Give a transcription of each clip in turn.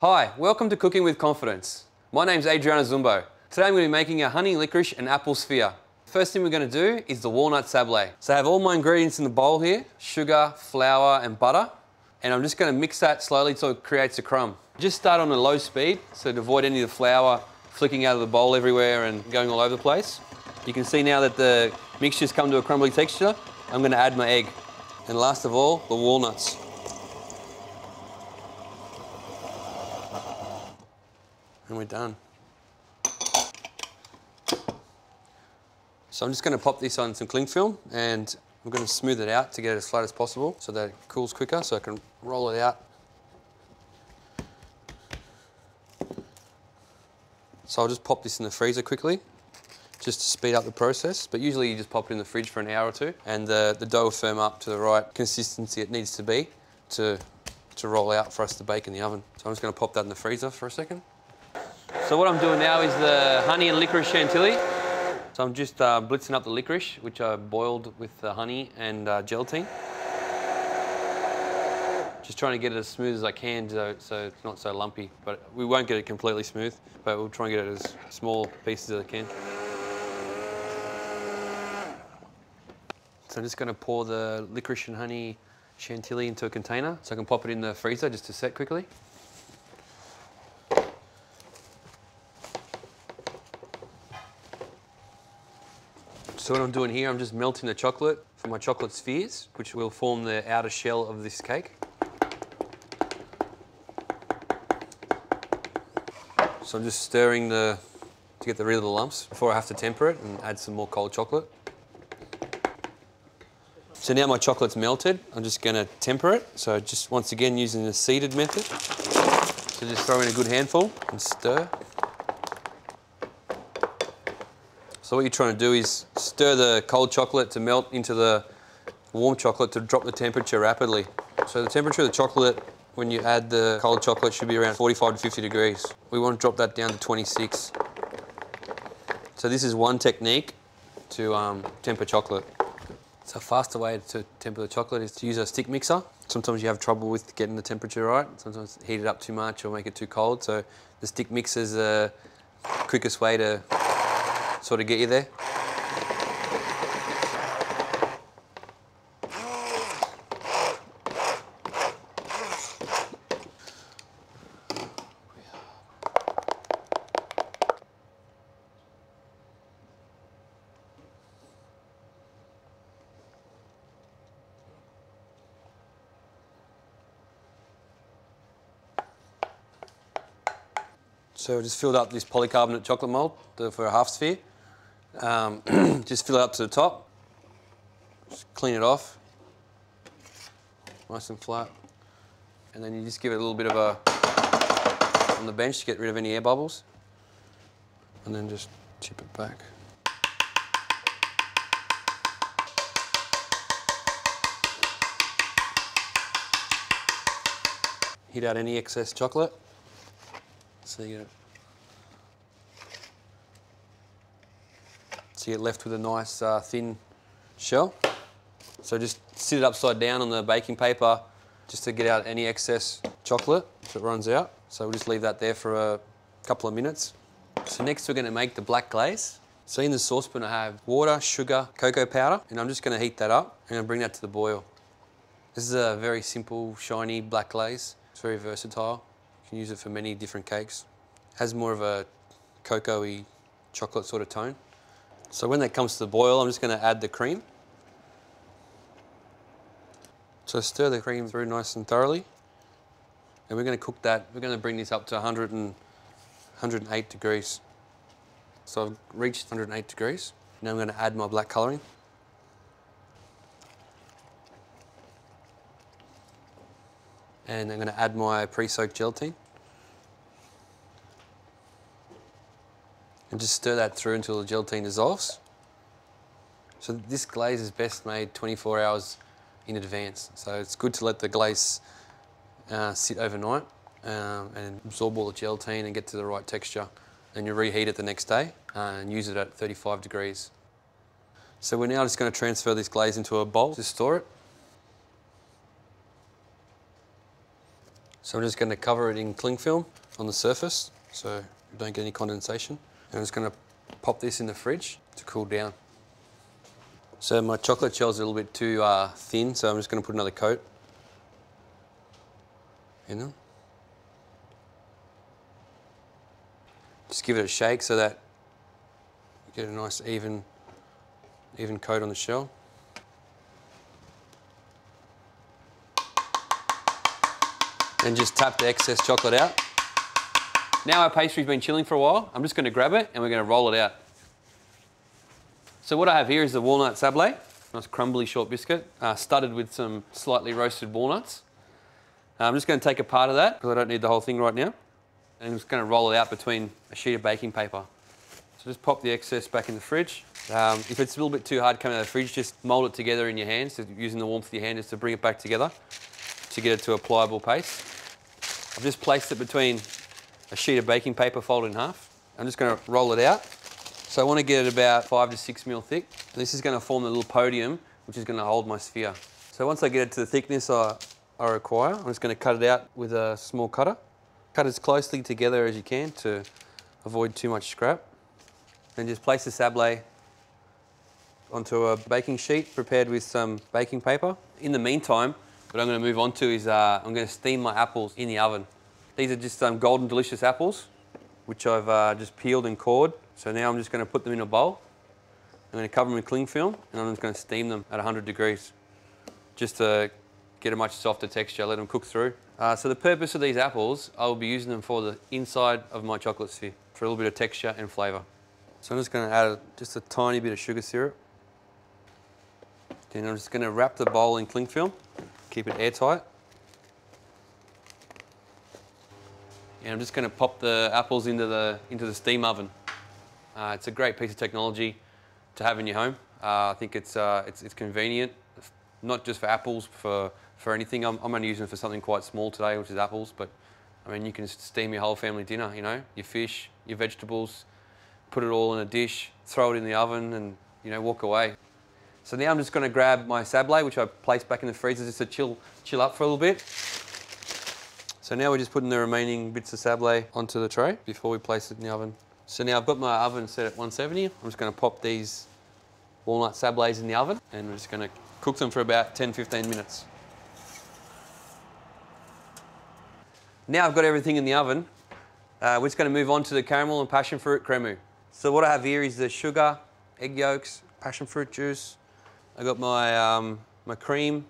Hi, welcome to Cooking with Confidence. My name's Adriana Zumbo. Today I'm going to be making a honey licorice and apple sphere. First thing we're going to do is the walnut sable. So I have all my ingredients in the bowl here, sugar, flour and butter, and I'm just going to mix that slowly until it creates a crumb. Just start on a low speed so to avoid any of the flour flicking out of the bowl everywhere and going all over the place. You can see now that the mixture's come to a crumbly texture. I'm going to add my egg. And last of all, the walnuts. And we're done. So I'm just going to pop this on some cling film and I'm going to smooth it out to get it as flat as possible so that it cools quicker so I can roll it out. So I'll just pop this in the freezer quickly just to speed up the process, but usually you just pop it in the fridge for an hour or two and the dough will firm up to the right consistency it needs to be to roll out for us to bake in the oven. So I'm just going to pop that in the freezer for a second. So what I'm doing now is the honey and licorice chantilly. So I'm just blitzing up the licorice, which I boiled with honey and gelatin. Just trying to get it as smooth as I can so it's not so lumpy. But we won't get it completely smooth, but we'll try and get it as small pieces as I can. So I'm just going to pour the licorice and honey chantilly into a container so I can pop it in the freezer just to set quickly. So what I'm doing here, I'm just melting the chocolate for my chocolate spheres, which will form the outer shell of this cake. So I'm just stirring to get rid of the lumps before I have to temper it and add some more cold chocolate. So now my chocolate's melted, I'm just going to temper it. So just once again using the seeded method. So just throw in a good handful and stir. So what you're trying to do is stir the cold chocolate to melt into the warm chocolate to drop the temperature rapidly. So the temperature of the chocolate when you add the cold chocolate should be around 45 to 50 degrees. We want to drop that down to 26. So this is one technique to temper chocolate. So a faster way to temper the chocolate is to use a stick mixer. Sometimes you have trouble with getting the temperature right. Sometimes heat it up too much or make it too cold. So the stick mixer is the quickest way to sort of get you there. So I just filled up this polycarbonate chocolate mould for a half sphere. Just fill it up to the top, just clean it off, nice and flat, and then you just give it a little bit of a on the bench to get rid of any air bubbles, and then just tip it back. Heat out any excess chocolate, so you get left with a nice thin shell. So just sit it upside down on the baking paper just to get out any excess chocolate so it runs out. So we'll just leave that there for a couple of minutes. So next we're going to make the black glaze. So in the saucepan I have water, sugar, cocoa powder, and I'm just going to heat that up and I'll bring that to the boil. This is a very simple, shiny black glaze. It's very versatile. You can use it for many different cakes. It has more of a cocoa-y chocolate sort of tone. So when that comes to the boil, I'm just going to add the cream. So stir the cream through nice and thoroughly. And we're going to cook that. We're going to bring this up to 108 degrees. So I've reached 108 degrees. Now I'm going to add my black colouring. And I'm going to add my pre-soaked gelatin. And just stir that through until the gelatin dissolves. So this glaze is best made 24 hours in advance. So it's good to let the glaze sit overnight and absorb all the gelatin and get to the right texture. Then you reheat it the next day and use it at 35 degrees. So we're now just going to transfer this glaze into a bowl to store it. So I'm just going to cover it in cling film on the surface so you don't get any condensation. And I'm just going to pop this in the fridge to cool down. So my chocolate shell's a little bit too thin, so I'm just going to put another coat in them. Just give it a shake so that you get a nice even coat on the shell. And just tap the excess chocolate out. Now our pastry's been chilling for a while. I'm just going to grab it and we're going to roll it out. So what I have here is the Walnut Sable, nice crumbly short biscuit, studded with some slightly roasted walnuts. I'm just going to take a part of that because I don't need the whole thing right now. And I'm just going to roll it out between a sheet of baking paper. So just pop the excess back in the fridge. If it's a little bit too hard coming out of the fridge, just mould it together in your hands, using the warmth of your hand just to bring it back together to get it to a pliable paste. I've just placed it between a sheet of baking paper folded in half. I'm just going to roll it out. So I want to get it about 5 to 6 mil thick. This is going to form the little podium, which is going to hold my sphere. So once I get it to the thickness I require, I'm just going to cut it out with a small cutter. Cut as closely together as you can to avoid too much scrap. Then just place the sablé onto a baking sheet prepared with some baking paper. In the meantime, what I'm going to move on to is I'm going to steam my apples in the oven. These are just golden delicious apples, which I've just peeled and cored. So now I'm just going to put them in a bowl. I'm going to cover them in cling film and I'm just going to steam them at 100 degrees just to get a much softer texture, let them cook through. So the purpose of these apples, I will be using them for the inside of my chocolate sphere for a little bit of texture and flavour. So I'm just going to add just a tiny bit of sugar syrup. Then I'm just going to wrap the bowl in cling film. Keep it airtight. And I'm just going to pop the apples into the steam oven. It's a great piece of technology to have in your home. I think it's convenient, not just for apples, for anything. I'm only using it for something quite small today, which is apples. But I mean, you can steam your whole family dinner. You know, your fish, your vegetables, put it all in a dish, throw it in the oven, and walk away. So now I'm just going to grab my sablé, which I placed back in the freezer just to chill up for a little bit. So now we're just putting the remaining bits of sablé onto the tray before we place it in the oven. So now I've got my oven set at 170. I'm just going to pop these walnut sablés in the oven and we're just going to cook them for about 10-15 minutes. Now I've got everything in the oven, we're just going to move on to the caramel and passion fruit crème. So what I have here is the sugar, egg yolks, passion fruit juice. I've got my, my cream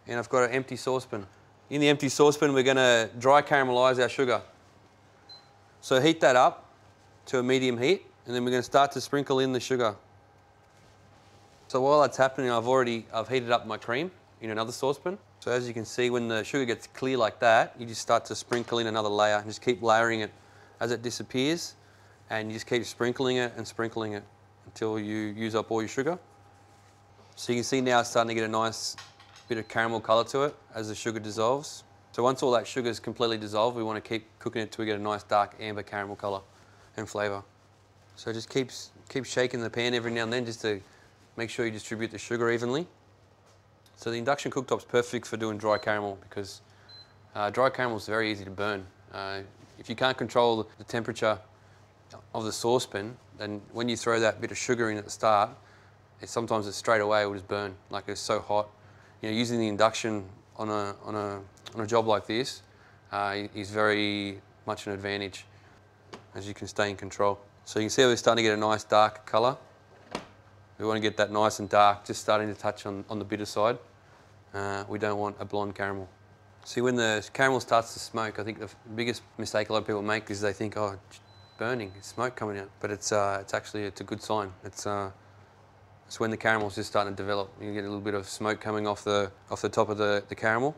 and I've got an empty saucepan. In the empty saucepan we're going to dry caramelise our sugar. So heat that up to a medium heat and then we're going to start to sprinkle in the sugar. So while that's happening I've heated up my cream in another saucepan. So as you can see, when the sugar gets clear like that, you just start to sprinkle in another layer and just keep layering it as it disappears and you just keep sprinkling it until you use up all your sugar. So you can see now it's starting to get a nice bit of caramel colour to it as the sugar dissolves. So once all that sugar is completely dissolved, we want to keep cooking it till we get a nice dark amber caramel colour and flavour. So just keep shaking the pan every now and then just to make sure you distribute the sugar evenly. So the induction cooktop's perfect for doing dry caramel because dry caramel is very easy to burn. If you can't control the temperature of the saucepan, then when you throw that bit of sugar in at the start, sometimes it straight away will just burn, like it's so hot. Using the induction on a job like this is very much an advantage as you can stay in control. So you can see how we're starting to get a nice dark colour. We want to get that nice and dark, just starting to touch on the bitter side. We don't want a blonde caramel. See, when the caramel starts to smoke, I think the biggest mistake a lot of people make is they think, oh, it's burning, it's smoke coming out. But it's actually a good sign. It's when the caramel's just starting to develop. You get a little bit of smoke coming off the top of the caramel.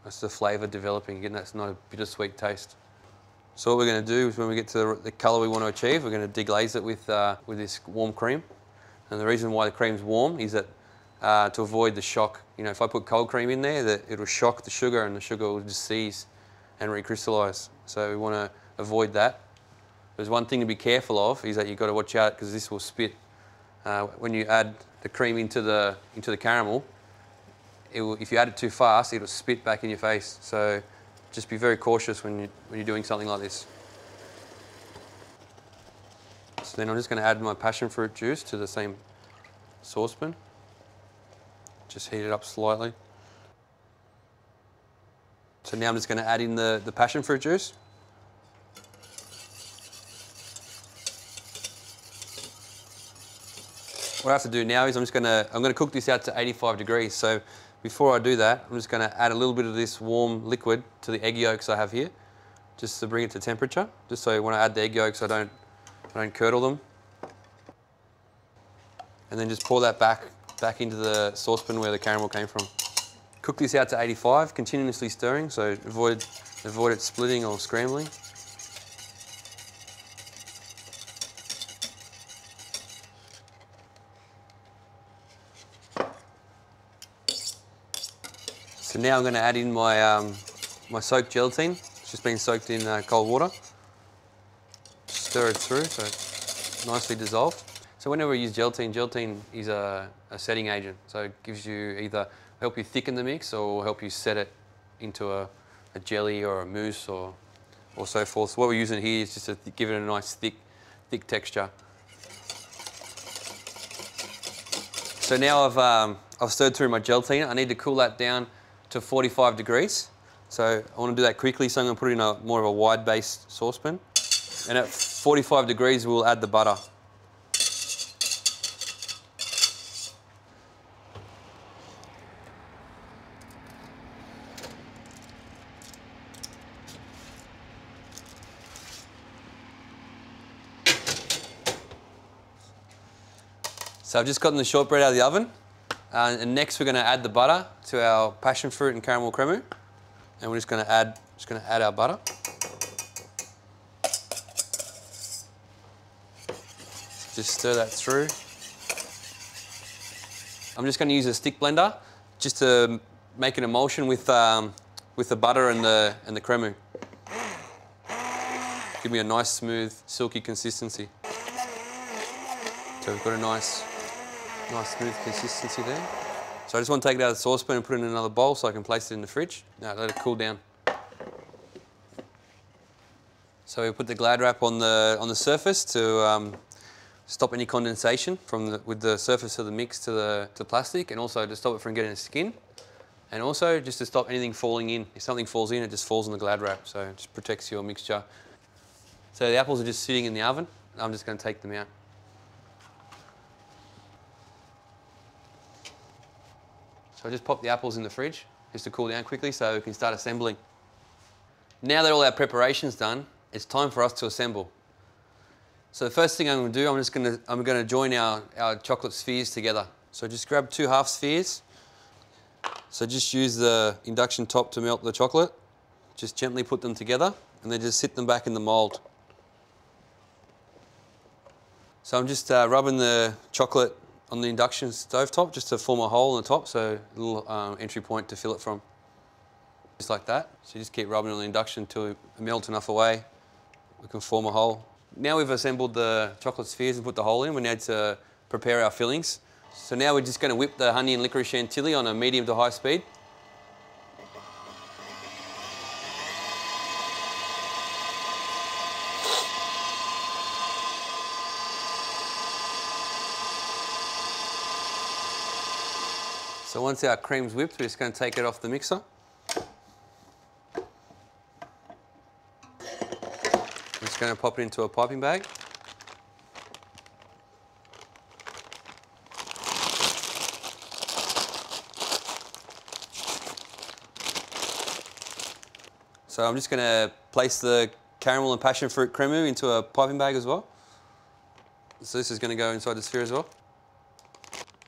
That's the flavour developing, getting that nice bittersweet taste. So what we're going to do is when we get to the colour we want to achieve, we're going to deglaze it with this warm cream. And the reason why the cream's warm is that to avoid the shock. If I put cold cream in there, it'll shock the sugar and the sugar will just seize and recrystallise. So we want to avoid that. There's one thing to be careful of is that you've got to watch out because this will spit. When you add the cream into the caramel, if you add it too fast, it'll spit back in your face. So Just be very cautious when you're doing something like this. So then I'm just going to add my passion fruit juice to the same saucepan. Just heat it up slightly. So now I'm just going to add in the passion fruit juice. What I have to do now is I'm going to cook this out to 85 degrees. So before I do that, I'm just going to add a little bit of this warm liquid to the egg yolks I have here, just to bring it to temperature. Just so when I add the egg yolks, I don't curdle them. And then just pour that back into the saucepan where the caramel came from. Cook this out to 85, continuously stirring, so avoid it splitting or scrambling. So now I'm going to add in my my soaked gelatine. It's just been soaked in cold water. Stir it through so it's nicely dissolved. So whenever we use gelatine is a setting agent. So it gives you either help you thicken the mix or help you set it into a jelly or a mousse or so forth. So what we're using here is just to give it a nice thick texture. So now I've stirred through my gelatine. I need to cool that down to 45 degrees. So I want to do that quickly, so I'm going to put it in more of a wide base saucepan. And at 45 degrees, we'll add the butter. So I've just gotten the shortbread out of the oven. And next we're going to add the butter to our passion fruit and caramel cremu. And we're just going to add our butter. Just stir that through. I'm just going to use a stick blender just to make an emulsion with the butter and the cremu. Give me a nice, smooth, silky consistency. So we've got a nice smooth consistency there. So I just want to take it out of the saucepan and put it in another bowl so I can place it in the fridge. Now let it cool down. So we put the Glad wrap on the surface to stop any condensation with the surface of the mix to plastic, and also to stop it from getting a skin, and also just to stop anything falling in. If something falls in, it just falls on the Glad wrap, so it just protects your mixture. So the apples are just sitting in the oven. I'm just going to take them out. So I just pop the apples in the fridge just to cool down quickly so we can start assembling. Now that all our preparation's done, it's time for us to assemble. So the first thing I'm going to do, I'm going to join our chocolate spheres together. So just grab 2 half spheres. So just use the induction top to melt the chocolate. Just gently put them together and then just sit them back in the mould. So I'm just rubbing the chocolate on the induction stove top just to form a hole in the top, so a little entry point to fill it from. Just like that. So you just keep rubbing on the induction until it melts enough away. We can form a hole. Now we've assembled the chocolate spheres and put the hole in, we need to prepare our fillings. So now we're just going to whip the honey and licorice chantilly on a medium to high speed. So once our cream's whipped, we're just going to take it off the mixer. I'm just going to pop it into a piping bag. So I'm just going to place the caramel and passion fruit cremu into a piping bag as well. So this is going to go inside the sphere as well.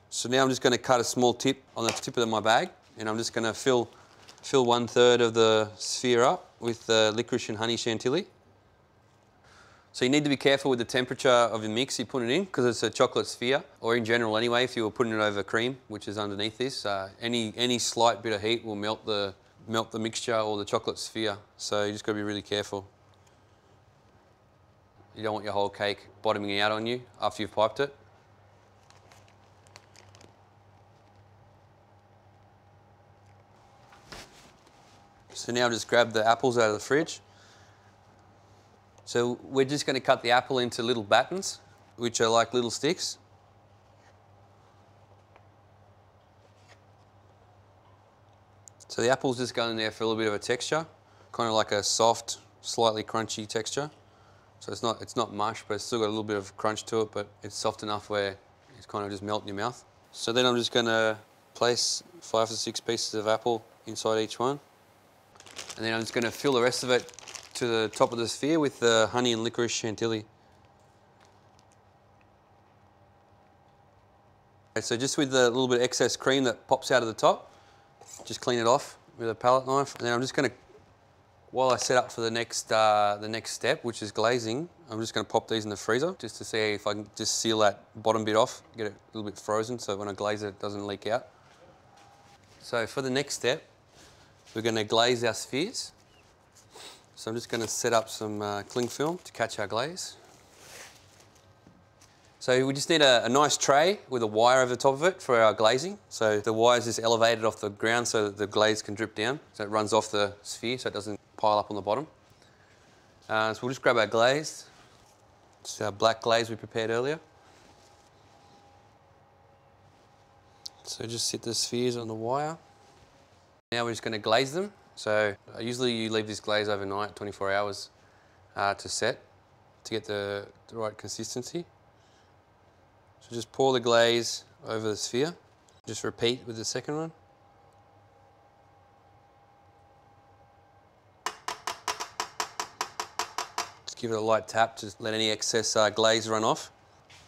So now I'm just going to cut a small tip on the tip of my bag, and I'm just going to fill 1/3 of the sphere up with the licorice and honey chantilly. So you need to be careful with the temperature of the mix you put it in, because it's a chocolate sphere, or in general anyway, if you were putting it over cream, which is underneath this, any slight bit of heat will melt the mixture or the chocolate sphere. So you just got to be really careful. You don't want your whole cake bottoming out on you after you've piped it. So now just grab the apples out of the fridge. So we're just going to cut the apple into little battens, which are like little sticks. So the apple's just going in there for a little bit of a texture, kind of like a soft, slightly crunchy texture. So it's not mush, but it's still got a little bit of crunch to it, but it's soft enough where it's kind of just melt in your mouth. So then I'm just going to place 5 to 6 pieces of apple inside each one. And then I'm just going to fill the rest of it to the top of the sphere with the honey and licorice chantilly. Okay, so just with the little bit of excess cream that pops out of the top, just clean it off with a palette knife. And then I'm just going to, while I set up for the next step, which is glazing, I'm just going to pop these in the freezer just to see if I can just seal that bottom bit off, get it a little bit frozen so when I glaze it, it doesn't leak out. So for the next step, we're going to glaze our spheres. So I'm just going to set up some cling film to catch our glaze. So we just need a nice tray with a wire over the top of it for our glazing. So the wire is just elevated off the ground so that the glaze can drip down. So it runs off the sphere so it doesn't pile up on the bottom. So we'll just grab our glaze. It's our black glaze we prepared earlier. So just sit the spheres on the wire. Now we're just going to glaze them. So usually you leave this glaze overnight, 24 hours to set to get the right consistency. So just pour the glaze over the sphere. Just repeat with the second one. Just give it a light tap to let any excess glaze run off.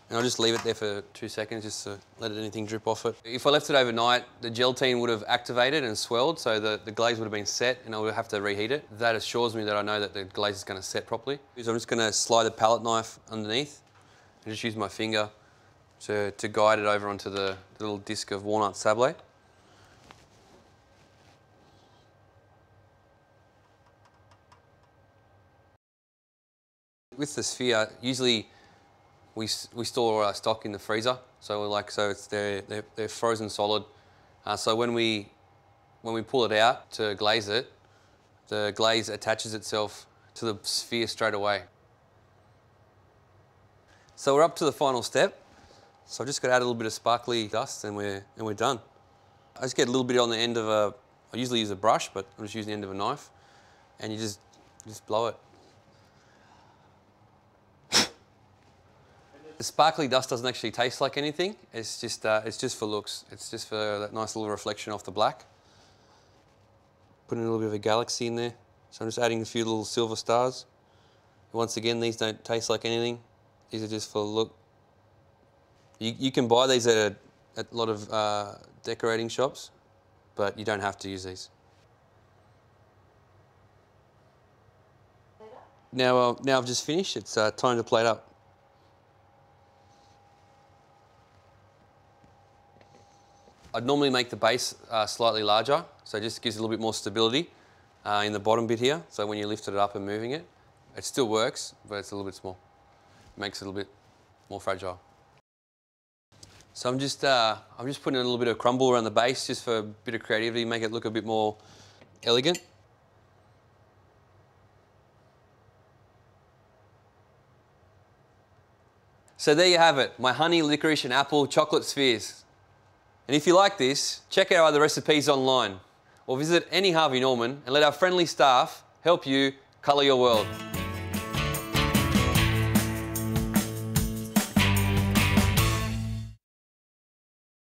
And I'll just leave it there for 2 seconds just to let anything drip off it. If I left it overnight, the gelatine would have activated and swelled, so the glaze would have been set and I would have to reheat it. That assures me that I know that the glaze is going to set properly. So I'm just going to slide the palette knife underneath and just use my finger to guide it over onto the little disc of Walnut Sable. With the sphere, usually we store our stock in the freezer, so they're frozen solid. So when we pull it out to glaze it, the glaze attaches itself to the sphere straight away. So we're up to the final step. So I've just got to add a little bit of sparkly dust and we're done. I just get a little bit on the end of I usually use a brush, but I'm just using the end of a knife, and you just blow it. The sparkly dust doesn't actually taste like anything. It's just for looks. It's just for that nice little reflection off the black. Putting a little bit of a galaxy in there. So I'm just adding a few little silver stars. Once again, these don't taste like anything. These are just for look. You can buy these at a lot of decorating shops, but you don't have to use these. Now I've just finished. It's time to plate up. I'd normally make the base slightly larger, so it just gives it a little bit more stability in the bottom bit here. So when you lifted it up and moving it, it still works, but it's a little bit small. It makes it a little bit more fragile. So I'm just putting a little bit of crumble around the base just for a bit of creativity, make it look a bit more elegant. So there you have it, my honey, licorice and apple chocolate spheres. And if you like this, check out our other recipes online or visit any Harvey Norman and let our friendly staff help you colour your world.